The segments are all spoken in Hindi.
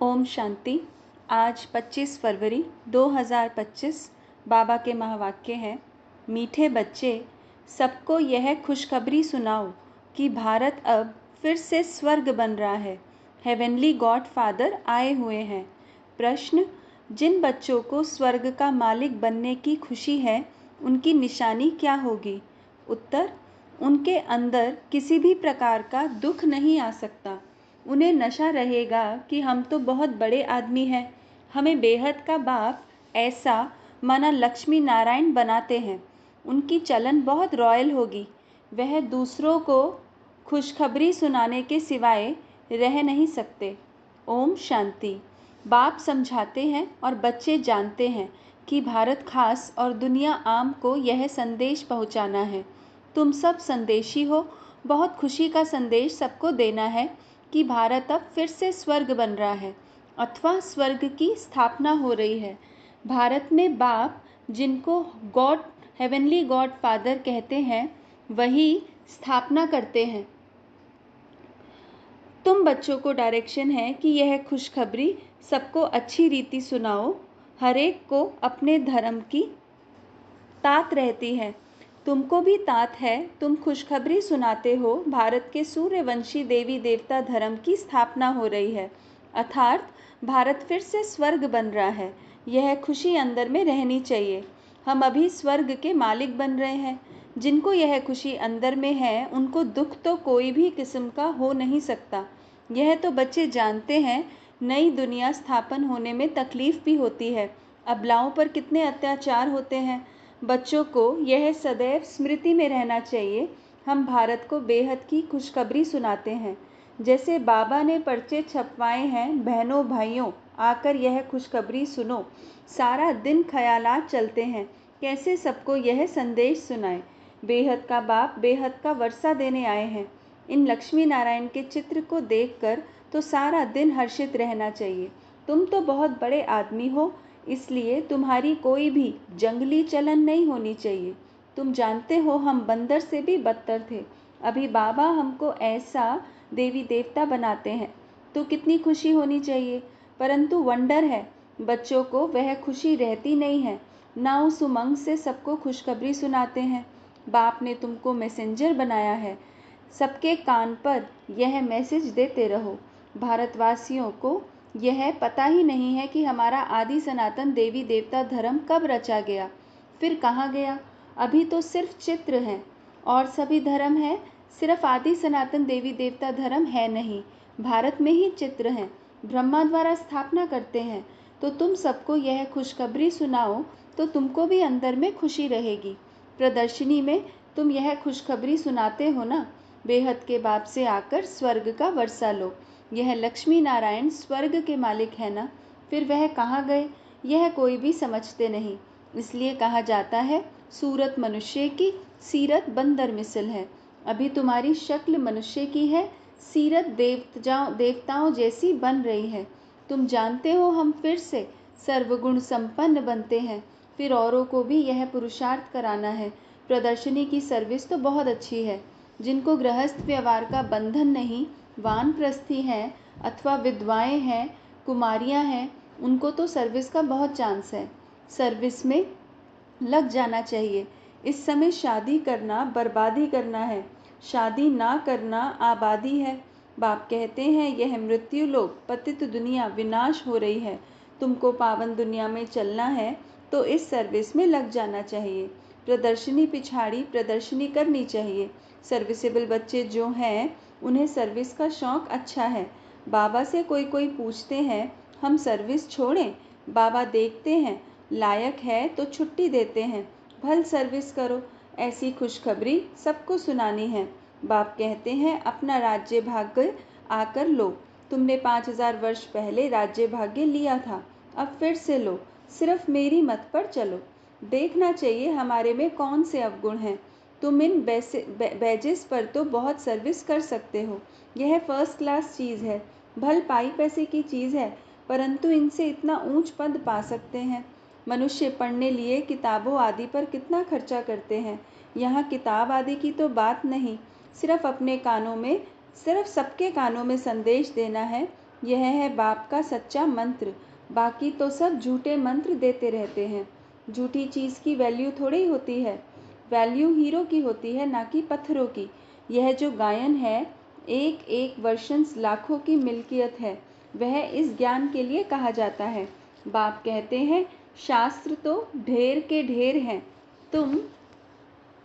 ओम शांति। आज 25 फरवरी 2025 बाबा के महावाक्य हैं, मीठे बच्चे, सबको यह खुशखबरी सुनाओ कि भारत अब फिर से स्वर्ग बन रहा है। हेवनली गॉड फादर आए हुए हैं। प्रश्न, जिन बच्चों को स्वर्ग का मालिक बनने की खुशी है, उनकी निशानी क्या होगी? उत्तर, उनके अंदर किसी भी प्रकार का दुख नहीं आ सकता। उन्हें नशा रहेगा कि हम तो बहुत बड़े आदमी हैं, हमें बेहद का बाप ऐसा माना लक्ष्मी नारायण बनाते हैं। उनकी चलन बहुत रॉयल होगी। वह दूसरों को खुशखबरी सुनाने के सिवाय रह नहीं सकते। ओम शांति। बाप समझाते हैं और बच्चे जानते हैं कि भारत खास और दुनिया आम को यह संदेश पहुंचाना है। तुम सब संदेशी हो। बहुत खुशी का संदेश सबको देना है कि भारत अब फिर से स्वर्ग बन रहा है अथवा स्वर्ग की स्थापना हो रही है। भारत में बाप, जिनको गॉड, हेवनली गॉड फादर कहते हैं, वही स्थापना करते हैं। तुम बच्चों को डायरेक्शन है कि यह खुशखबरी सबको अच्छी रीति सुनाओ। हर एक को अपने धर्म की तात रहती है। तुमको भी तात है। तुम खुशखबरी सुनाते हो भारत के सूर्यवंशी देवी देवता धर्म की स्थापना हो रही है, अर्थात भारत फिर से स्वर्ग बन रहा है। यह खुशी अंदर में रहनी चाहिए। हम अभी स्वर्ग के मालिक बन रहे हैं। जिनको यह खुशी अंदर में है, उनको दुख तो कोई भी किस्म का हो नहीं सकता। यह तो बच्चे जानते हैं। नई दुनिया स्थापन होने में तकलीफ भी होती है। अबलाओं पर कितने अत्याचार होते हैं। बच्चों को यह सदैव स्मृति में रहना चाहिए। हम भारत को बेहद की खुशखबरी सुनाते हैं। जैसे बाबा ने पर्चे छपवाए हैं, बहनों भाइयों आकर यह खुशखबरी सुनो। सारा दिन ख्यालात चलते हैं, कैसे सबको यह संदेश सुनाए। बेहद का बाप बेहद का वर्षा देने आए हैं। इन लक्ष्मी नारायण के चित्र को देखकर तो सारा दिन हर्षित रहना चाहिए। तुम तो बहुत बड़े आदमी हो, इसलिए तुम्हारी कोई भी जंगली चलन नहीं होनी चाहिए। तुम जानते हो हम बंदर से भी बदतर थे। अभी बाबा हमको ऐसा देवी देवता बनाते हैं तो कितनी खुशी होनी चाहिए। परंतु वंडर है, बच्चों को वह खुशी रहती नहीं है। ना उस उमंग से सबको खुशखबरी सुनाते हैं। बाप ने तुमको मैसेंजर बनाया है। सबके कान पर यह मैसेज देते रहो। भारतवासियों को यह पता ही नहीं है कि हमारा आदि सनातन देवी देवता धर्म कब रचा गया, फिर कहाँ गया। अभी तो सिर्फ चित्र हैं और सभी धर्म है, सिर्फ आदि सनातन देवी देवता धर्म है नहीं। भारत में ही चित्र हैं, ब्रह्मा द्वारा स्थापना करते हैं। तो तुम सबको यह खुशखबरी सुनाओ तो तुमको भी अंदर में खुशी रहेगी। प्रदर्शनी में तुम यह खुशखबरी सुनाते हो ना, बेहद के बाप से आकर स्वर्ग का वर्षा लो। यह लक्ष्मी नारायण स्वर्ग के मालिक है ना, फिर वह कहाँ गए यह कोई भी समझते नहीं। इसलिए कहा जाता है, सूरत मनुष्य की, सीरत बंदर मिसल है। अभी तुम्हारी शक्ल मनुष्य की है, सीरत देवताओं जैसी बन रही है। तुम जानते हो हम फिर से सर्वगुण संपन्न बनते हैं। फिर औरों को भी यह पुरुषार्थ कराना है। प्रदर्शनी की सर्विस तो बहुत अच्छी है। जिनको गृहस्थ व्यवहार का बंधन नहीं, वानप्रस्थी हैं अथवा विधवाएं हैं, कुमारियां हैं, उनको तो सर्विस का बहुत चांस है। सर्विस में लग जाना चाहिए। इस समय शादी करना बर्बादी करना है, शादी ना करना आबादी है। बाप कहते हैं यह मृत्यु लोक, पतित दुनिया विनाश हो रही है। तुमको पावन दुनिया में चलना है तो इस सर्विस में लग जाना चाहिए। प्रदर्शनी पिछाड़ी प्रदर्शनी करनी चाहिए। सर्विसेबल बच्चे जो हैं, उन्हें सर्विस का शौक़ अच्छा है। बाबा से कोई कोई पूछते हैं हम सर्विस छोड़ें? बाबा देखते हैं लायक है तो छुट्टी देते हैं, भल सर्विस करो। ऐसी खुशखबरी सबको सुनानी है। बाप कहते हैं अपना राज्य भाग्य आकर लो। तुमने 5000 वर्ष पहले राज्य भाग्य लिया था, अब फिर से लो। सिर्फ मेरी मत पर चलो। देखना चाहिए हमारे में कौन से अवगुण हैं। तुम इन बैजेस पर तो बहुत सर्विस कर सकते हो। यह फर्स्ट क्लास चीज़ है, भल पाई पैसे की चीज़ है, परंतु इनसे इतना ऊंच पद पा सकते हैं। मनुष्य पढ़ने लिए किताबों आदि पर कितना खर्चा करते हैं। यहाँ किताब आदि की तो बात नहीं, सिर्फ अपने कानों में, सिर्फ सबके कानों में संदेश देना है यह है बाप का सच्चा मंत्र। बाकी तो सब झूठे मंत्र देते रहते हैं। झूठी चीज़ की वैल्यू थोड़ी होती है। वैल्यू हीरो की होती है, ना कि पत्थरों की। यह जो गायन है, एक एक वर्षंस लाखों की मिल्कियत है। वह इस ज्ञान के लिए कहा जाता है। बाप कहते हैं, शास्त्र तो ढेर के ढेर हैं। तुम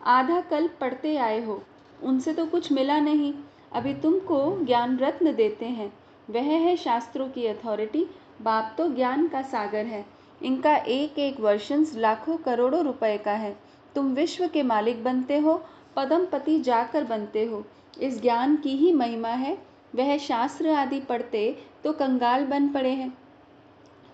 आधा कल्प पढ़ते आए हो, उनसे तो कुछ मिला नहीं। अभी तुमको ज्ञान रत्न देते हैं। वह है शास्त्रों की अथॉरिटी। बाप तो ज्ञान का सागर है। इनका एक एक वर्षंस लाखों करोड़ों रुपए का है। तुम विश्व के मालिक बनते हो, पदमपति जाकर बनते हो। इस ज्ञान की ही महिमा है। वह शास्त्र आदि पढ़ते तो कंगाल बन पड़े हैं,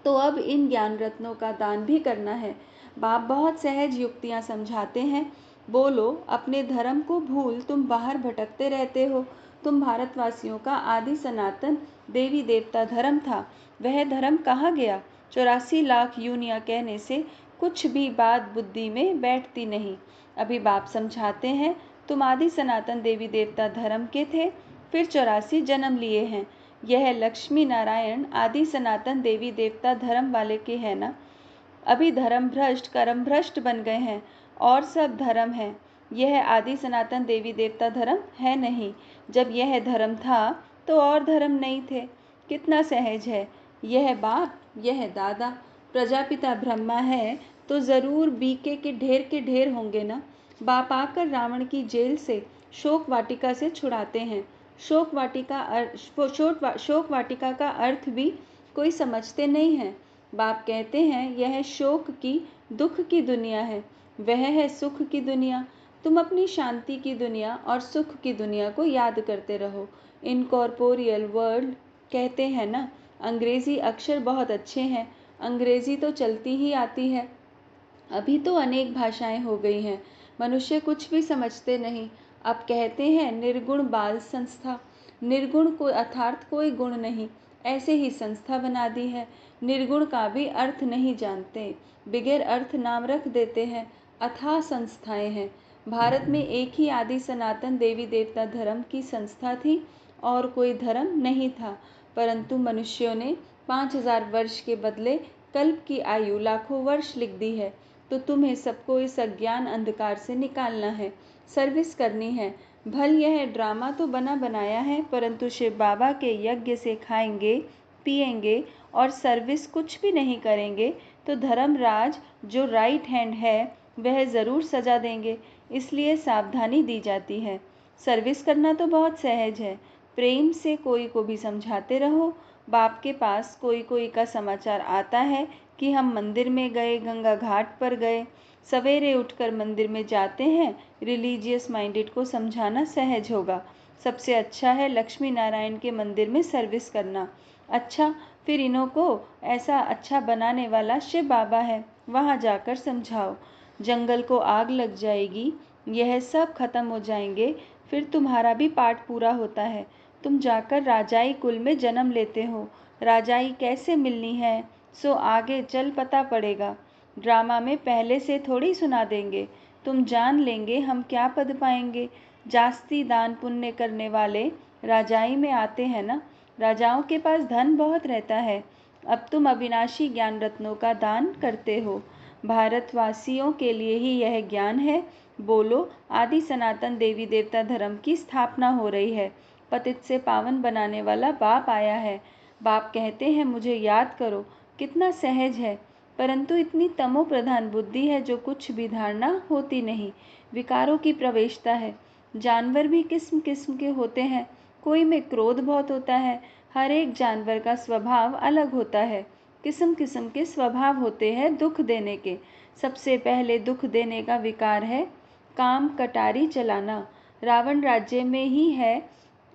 तो अब इन ज्ञान रत्नों का दान भी करना है। बाप बहुत सहज युक्तियाँ समझाते हैं। बोलो, अपने धर्म को भूल तुम बाहर भटकते रहते हो। तुम भारतवासियों का आदि सनातन देवी देवता धर्म था। वह धर्म कहाँ गया? 84 लाख यूनियाँ कहने से कुछ भी बात बुद्धि में बैठती नहीं। अभी बाप समझाते हैं, तुम आदि सनातन देवी देवता धर्म के थे, फिर 84 जन्म लिए हैं। यह लक्ष्मी नारायण आदि सनातन देवी देवता धर्म वाले के हैं ना। अभी धर्म भ्रष्ट कर्म भ्रष्ट बन गए हैं और सब धर्म है। यह आदि सनातन देवी देवता धर्म है नहीं। जब यह धर्म था तो और धर्म नहीं थे। कितना सहज है। यह बाप, यह दादा। प्रजापिता ब्रह्मा है तो ज़रूर बीके के ढेर होंगे ना। बाप आकर रावण की जेल से शोक वाटिका से छुड़ाते हैं। शोक वाटिका का अर्थ भी कोई समझते नहीं है। बाप कहते हैं, यह शोक की दुख की दुनिया है, वह है सुख की दुनिया। तुम अपनी शांति की दुनिया और सुख की दुनिया को याद करते रहो। इनकॉर्पोरियल वर्ल्ड कहते हैं ना। अंग्रेजी अक्षर बहुत अच्छे हैं। अंग्रेजी तो चलती ही आती है। अभी तो अनेक भाषाएं हो गई हैं। मनुष्य कुछ भी समझते नहीं। अब कहते हैं निर्गुण बाल संस्था। निर्गुण को अर्थात कोई गुण नहीं, ऐसे ही संस्था बना दी है। निर्गुण का भी अर्थ नहीं जानते, बगैर अर्थ नाम रख देते हैं। अथाह संस्थाएं हैं। भारत में एक ही आदि सनातन देवी देवता धर्म की संस्था थी और कोई धर्म नहीं था। परंतु मनुष्यों ने 5000 वर्ष के बदले कल्प की आयु लाखों वर्ष लिख दी है। तो तुम्हें सबको इस अज्ञान अंधकार से निकालना है, सर्विस करनी है। भल यह ड्रामा तो बना बनाया है, परंतु शिव बाबा के यज्ञ से खाएंगे पिएंगे और सर्विस कुछ भी नहीं करेंगे तो धर्मराज जो राइट हैंड है वह ज़रूर सजा देंगे। इसलिए सावधानी दी जाती है। सर्विस करना तो बहुत सहज है। प्रेम से कोई को भी समझाते रहो। बाप के पास कोई कोई का समाचार आता है कि हम मंदिर में गए, गंगा घाट पर गए। सवेरे उठकर मंदिर में जाते हैं। रिलीजियस माइंडेड को समझाना सहज होगा। सबसे अच्छा है लक्ष्मी नारायण के मंदिर में सर्विस करना। अच्छा, फिर इन्हों को ऐसा अच्छा बनाने वाला शिव बाबा है, वहाँ जाकर समझाओ। जंगल को आग लग जाएगी, यह सब खत्म हो जाएंगे, फिर तुम्हारा भी पाठ पूरा होता है। तुम जाकर राजाई कुल में जन्म लेते हो। राजाई कैसे मिलनी है सो आगे चल पता पड़ेगा। ड्रामा में पहले से थोड़ी सुना देंगे। तुम जान लेंगे हम क्या पद पाएंगे। जास्ती दान पुण्य करने वाले राजाई में आते हैं ना। राजाओं के पास धन बहुत रहता है। अब तुम अविनाशी ज्ञान रत्नों का दान करते हो। भारतवासियों के लिए ही यह ज्ञान है। बोलो, आदि सनातन देवी देवता धर्म की स्थापना हो रही है। पतित से पावन बनाने वाला बाप आया है। बाप कहते हैं, मुझे याद करो। कितना सहज है। परंतु इतनी तमो प्रधान बुद्धि है जो कुछ भी धारणा होती नहीं। विकारों की प्रवेशता है। जानवर भी किस्म किस्म के होते हैं। कोई में क्रोध बहुत होता है। हर एक जानवर का स्वभाव अलग होता है। किस्म किस्म के स्वभाव होते हैं दुख देने के। सबसे पहले दुख देने का विकार है काम कटारी चलाना। रावण राज्य में ही है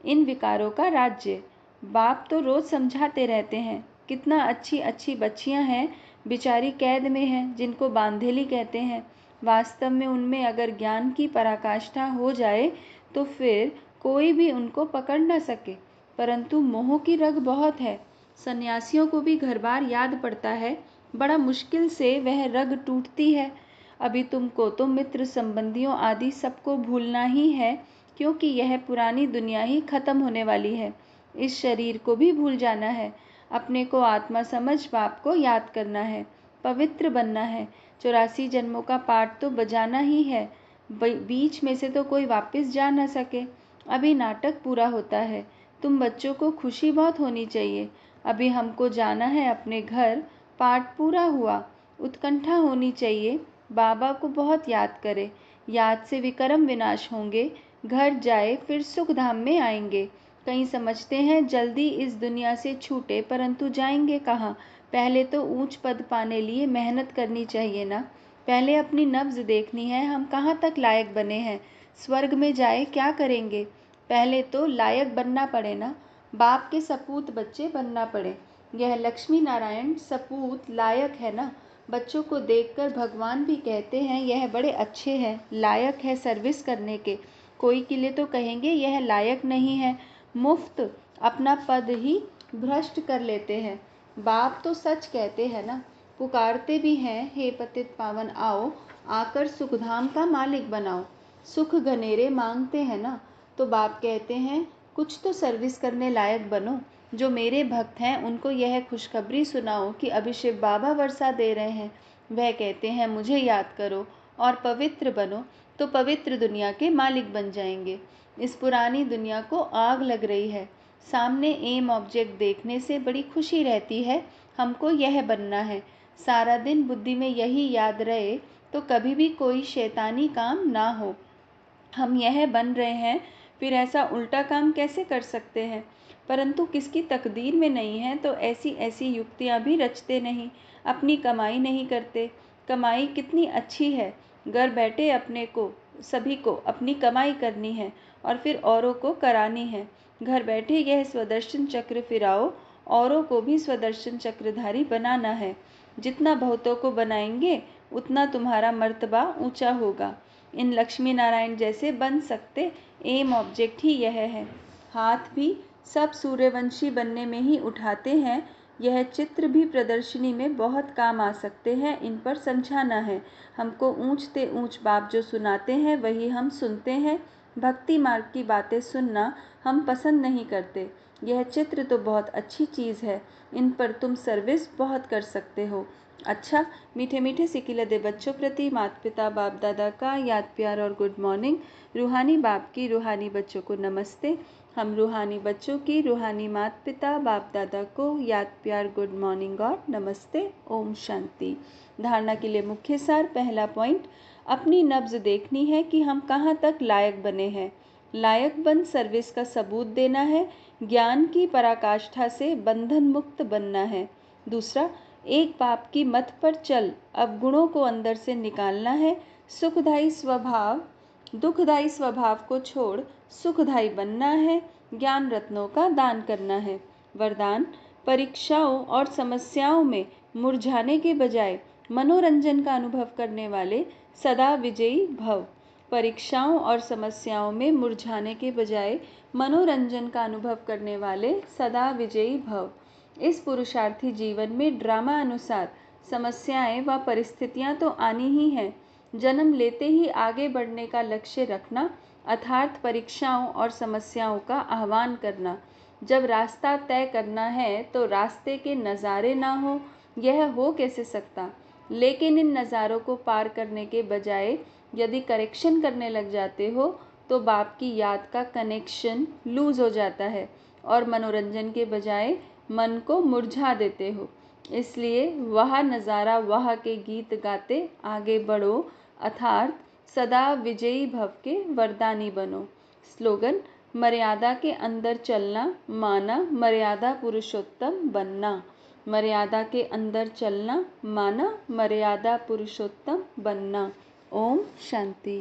इन विकारों का राज्य। बाप तो रोज समझाते रहते हैं। कितना अच्छी अच्छी बच्चियां हैं, बेचारी कैद में हैं, जिनको बांधेली कहते हैं। वास्तव में उनमें अगर ज्ञान की पराकाष्ठा हो जाए तो फिर कोई भी उनको पकड़ न सके। परंतु मोह की रग बहुत है। सन्यासियों को भी घर बार याद पड़ता है। बड़ा मुश्किल से वह रग टूटती है। अभी तुमको तो मित्र संबंधियों आदि सबको भूलना ही है, क्योंकि यह पुरानी दुनिया ही खत्म होने वाली है। इस शरीर को भी भूल जाना है। अपने को आत्मा समझ बाप को याद करना है, पवित्र बनना है। 84 जन्मों का पाठ तो बजाना ही है, बीच में से तो कोई वापस जा न सके। अभी नाटक पूरा होता है। तुम बच्चों को खुशी बहुत होनी चाहिए। अभी हमको जाना है अपने घर। पाठ पूरा हुआ। उत्कंठा होनी चाहिए। बाबा को बहुत याद करे। याद से विकर्म विनाश होंगे। घर जाए फिर सुख धाम में आएंगे। कहीं समझते हैं जल्दी इस दुनिया से छूटे, परंतु जाएंगे कहाँ? पहले तो ऊंच पद पाने लिए मेहनत करनी चाहिए ना। पहले अपनी नब्ज देखनी है, हम कहाँ तक लायक बने हैं। स्वर्ग में जाए क्या करेंगे? पहले तो लायक बनना पड़े ना, बाप के सपूत बच्चे बनना पड़े। यह लक्ष्मी नारायण सपूत लायक है ना। बच्चों को देखकर भगवान भी कहते हैं यह बड़े अच्छे हैं, लायक है सर्विस करने के। कोई के लिए तो कहेंगे यह लायक नहीं है, मुफ्त अपना पद ही भ्रष्ट कर लेते हैं। बाप तो सच कहते हैं ना, पुकारते भी हैं, हे पतित पावन आओ, आकर सुखधाम का मालिक बनाओ। सुख घनेरे मांगते हैं ना, तो बाप कहते हैं कुछ तो सर्विस करने लायक बनो। जो मेरे भक्त हैं उनको यह खुशखबरी सुनाओ कि अभी शिव बाबा वर्षा दे रहे हैं। वह कहते हैं मुझे याद करो और पवित्र बनो, तो पवित्र दुनिया के मालिक बन जाएंगे। इस पुरानी दुनिया को आग लग रही है। सामने एम ऑब्जेक्ट देखने से बड़ी खुशी रहती है। हमको यह बनना है। सारा दिन बुद्धि में यही याद रहे तो कभी भी कोई शैतानी काम ना हो। हम यह बन रहे हैं, फिर ऐसा उल्टा काम कैसे कर सकते हैं? परंतु किसकी तकदीर में नहीं है तो ऐसी ऐसी युक्तियाँ भी रचते नहीं। अपनी कमाई नहीं करते। कमाई कितनी अच्छी है। घर बैठे अपने को सभी को अपनी कमाई करनी है और फिर औरों को करानी है। घर बैठे यह स्वदर्शन चक्र फिराओ, औरों को भी स्वदर्शन चक्रधारी बनाना है। जितना बहुतों को बनाएंगे उतना तुम्हारा मर्तबा ऊंचा होगा। इन लक्ष्मी नारायण जैसे बन सकते एम ऑब्जेक्ट ही यह है। हाथ भी सब सूर्यवंशी बनने में ही उठाते हैं। यह चित्र भी प्रदर्शनी में बहुत काम आ सकते हैं, इन पर समझाना है। हमको ऊंचते ऊंच बाप जो सुनाते हैं वही हम सुनते हैं। भक्ति मार्ग की बातें सुनना हम पसंद नहीं करते। यह चित्र तो बहुत अच्छी चीज़ है, इन पर तुम सर्विस बहुत कर सकते हो। अच्छा, मीठे मीठे सिकिलदे बच्चों प्रति माता पिता बाप दादा का याद प्यार और गुड मॉर्निंग। रूहानी बाप की रूहानी बच्चों को नमस्ते। हम रूहानी बच्चों की रूहानी माता पिता बाप दादा को याद प्यार गुड मॉर्निंग और नमस्ते। ओम शांति। धारणा के लिए मुख्य सार। पहला पॉइंट, अपनी नब्ज देखनी है कि हम कहाँ तक लायक बने हैं। लायक बन सर्विस का सबूत देना है। ज्ञान की पराकाष्ठा से बंधन मुक्त बनना है। दूसरा, एक बाप की मत पर चल, अब गुणों को अंदर से निकालना है। सुखदायी स्वभाव दुखदायी स्वभाव को छोड़ सुखदायी बनना है। ज्ञान रत्नों का दान करना है। वरदान, परीक्षाओं और समस्याओं में मुरझाने के बजाय मनोरंजन का अनुभव करने वाले सदा विजयी भव। परीक्षाओं और समस्याओं में मुरझाने के बजाय मनोरंजन का अनुभव करने वाले सदा विजयी भव। इस पुरुषार्थी जीवन में ड्रामा अनुसार समस्याएं व परिस्थितियां तो आनी ही हैं। जन्म लेते ही आगे बढ़ने का लक्ष्य रखना, अर्थात परीक्षाओं और समस्याओं का आह्वान करना। जब रास्ता तय करना है तो रास्ते के नज़ारे ना हो, यह हो कैसे सकता? लेकिन इन नज़ारों को पार करने के बजाय यदि करेक्शन करने लग जाते हो तो बाप की याद का कनेक्शन लूज हो जाता है और मनोरंजन के बजाय मन को मुरझा देते हो। इसलिए वह नज़ारा वह के गीत गाते आगे बढ़ो, अर्थात सदा विजयी भव के वरदानी बनो। स्लोगन, मर्यादा के अंदर चलना माना मर्यादा पुरुषोत्तम बनना। मर्यादा के अंदर चलना माना मर्यादा पुरुषोत्तम बनना। ओम शांति।